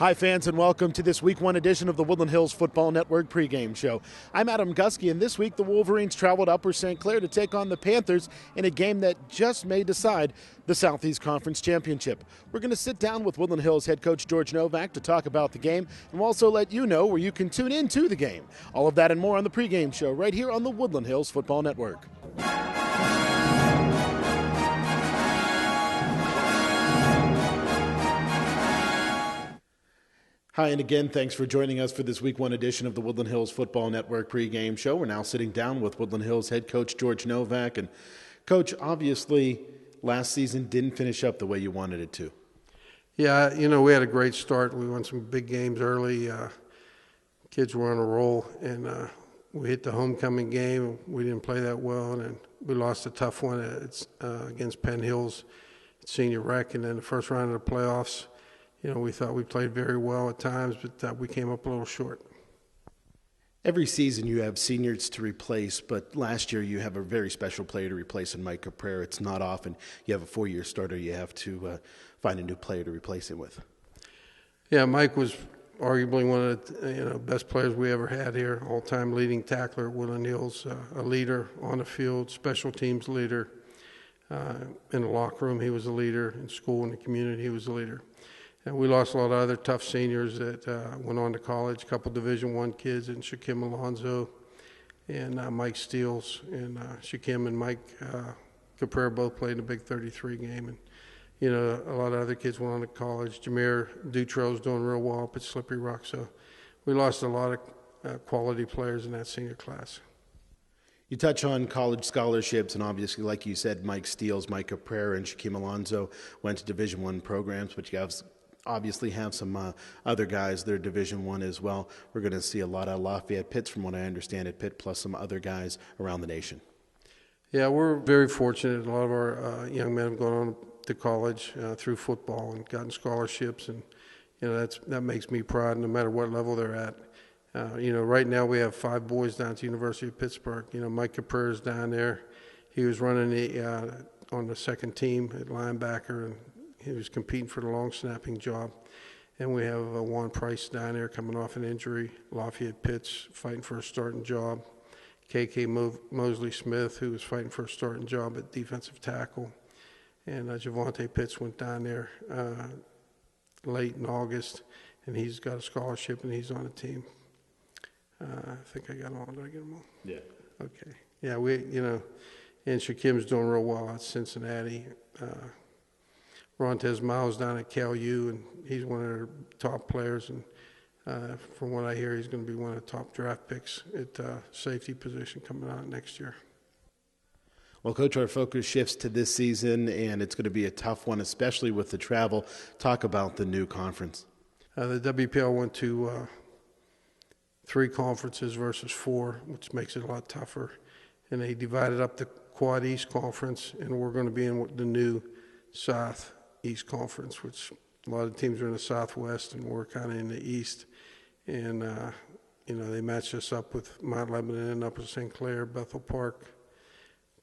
Hi, fans, and welcome to this Week 1 edition of the Woodland Hills Football Network pregame show. I'm Adam Gusky, and this week the Wolverines traveled Upper St. Clair to take on the Panthers in a game that just may decide the Southeast Conference Championship. We're going to sit down with Woodland Hills head coach George Novak to talk about the game, and we'll also let you know where you can tune in to the game. All of that and more on the pregame show right here on the Woodland Hills Football Network. Hi, and again, thanks for joining us for this Week 1 edition of the Woodland Hills Football Network pregame show. We're now sitting down with Woodland Hills head coach George Novak. And, Coach, obviously last season didn't finish up the way you wanted it to. Yeah, we had a great start. We won some big games early. Kids were on a roll, and we hit the homecoming game. We didn't play that well, and we lost a tough one against Penn Hills at Senior Rec, and then the first round of the playoffs. We thought we played very well at times, but we came up a little short. Every season you have seniors to replace, but last year you have a very special player to replace in Mike Caprera. It's not often you have a four-year starter. You have to find a new player to replace him with. Yeah, Mike was arguably one of the best players we ever had here, all-time leading tackler at Woodland Hills, a leader on the field, special teams leader. In the locker room, he was a leader. In school, in the community, he was a leader. And we lost a lot of other tough seniors that went on to college, a couple Division I kids, and Shaquem Alonzo and Mike Steels. And Shaquem and Mike Caprera both played in a big 33 game. And, a lot of other kids went on to college. Jameer Dutro's doing real well up at Slippery Rock. So we lost a lot of quality players in that senior class. You touch on college scholarships, and obviously, like you said, Mike Steels, Mike Caprera, and Shaquem Alonzo went to Division I programs, but you obviously have some other guys that are Division I as well. We're going to see a lot of Lafayette Pitts, from what I understand, at Pitt, plus some other guys around the nation. Yeah, we're very fortunate. A lot of our young men have gone on to college through football and gotten scholarships, and that makes me proud, no matter what level they're at. Right now we have 5 boys down at the University of Pittsburgh. Mike Caprera's down there. He was running on the second team at linebacker, and he was competing for the long snapping job. And we have Juan Price down there coming off an injury. Lafayette Pitts fighting for a starting job. KK Mosley Smith, who was fighting for a starting job at defensive tackle. And Javante Pitts went down there late in August, and he's got a scholarship, and he's on the team. I think I got them all. Did I get them all? Yeah. Okay. Yeah, and Shaquem's doing real well at Cincinnati. Rontez Miles down at Cal U, and he's one of their top players. And from what I hear, he's going to be one of the top draft picks at safety position coming out next year. Well, Coach, our focus shifts to this season, and it's going to be a tough one, especially with the travel. Talk about the new conference. The WPL went to 3 conferences versus 4, which makes it a lot tougher. And they divided up the Quad East Conference, and we're going to be in the new South East Conference, which a lot of teams are in the Southwest, and we're kind of in the East. And, they matched us up with Mount Lebanon, Upper St. Clair, Bethel Park,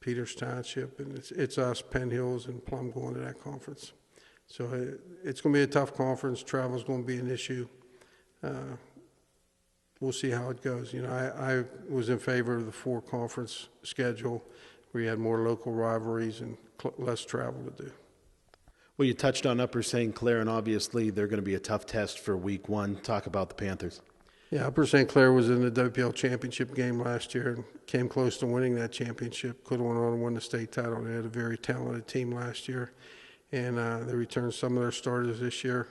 Peters Township, and it's us, Penn Hills, and Plum going to that conference. So it's going to be a tough conference. Travel's going to be an issue. We'll see how it goes. I was in favor of the 4-conference schedule where you had more local rivalries and less travel to do. Well, you touched on Upper St. Clair, and obviously they're going to be a tough test for Week 1. Talk about the Panthers. Yeah, Upper St. Clair was in the WPL championship game last year and came close to winning that championship. Could have went on and won the state title. They had a very talented team last year, and they returned some of their starters this year.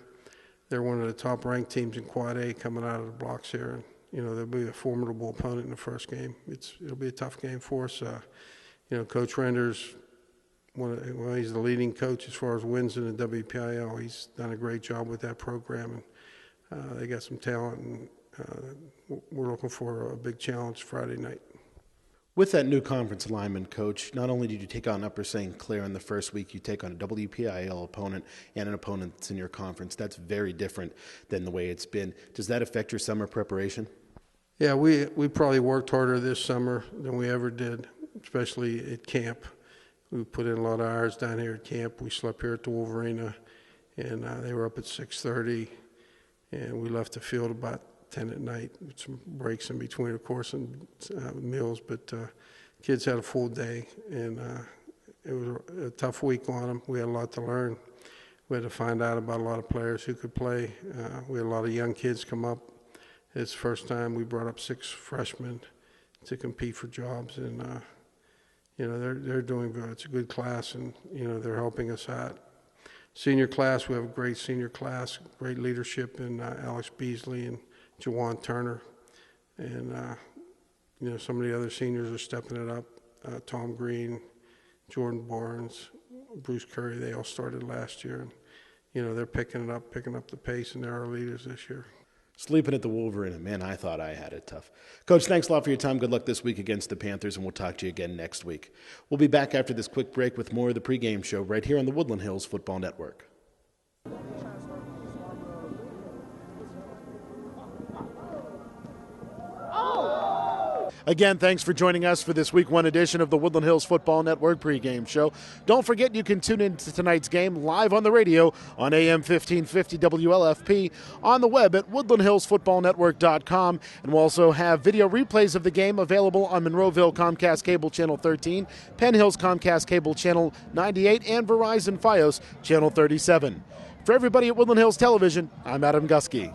They're one of the top-ranked teams in Quad A coming out of the blocks here, and they'll be a formidable opponent in the first game. It'll be a tough game for us. Coach Render's he's the leading coach as far as wins in the WPIL. He's done a great job with that program, and they got some talent, and we're looking for a big challenge Friday night. With that new conference alignment, Coach, not only did you take on Upper St. Clair in the first week, you take on a WPIL opponent and an opponent that's in your conference. That's very different than the way it's been. Does that affect your summer preparation? Yeah, we probably worked harder this summer than we ever did, especially at camp. We put in a lot of hours down here at camp. We slept here at the Wolverines, and they were up at 6:30. and we left the field about 10 at night, with some breaks in between, of course, and meals. But kids had a full day, and it was a tough week on them. We had a lot to learn. We had to find out about a lot of players who could play. We had a lot of young kids come up. It's the first time we brought up 6 freshmen to compete for jobs, and they're doing good. It's a good class, and they're helping us out. Senior class, we have a great senior class, great leadership in Alex Beasley and Jawan Turner, and some of the other seniors are stepping it up. Tom Green, Jordan Barnes, Bruce Curry, they all started last year, and they're picking up the pace, and they're our leaders this year. Sleeping at the Wolverine, and man, I thought I had it tough. Coach, thanks a lot for your time. Good luck this week against the Panthers, and we'll talk to you again next week. We'll be back after this quick break with more of the pregame show right here on the Woodland Hills Football Network. Again, thanks for joining us for this Week 1 edition of the Woodland Hills Football Network pregame show. Don't forget you can tune in to tonight's game live on the radio on AM 1550 WLFP, on the web at woodlandhillsfootballnetwork.com, and we'll also have video replays of the game available on Monroeville Comcast Cable Channel 13, Penn Hills Comcast Cable Channel 98, and Verizon Fios Channel 37. For everybody at Woodland Hills Television, I'm Adam Gusky.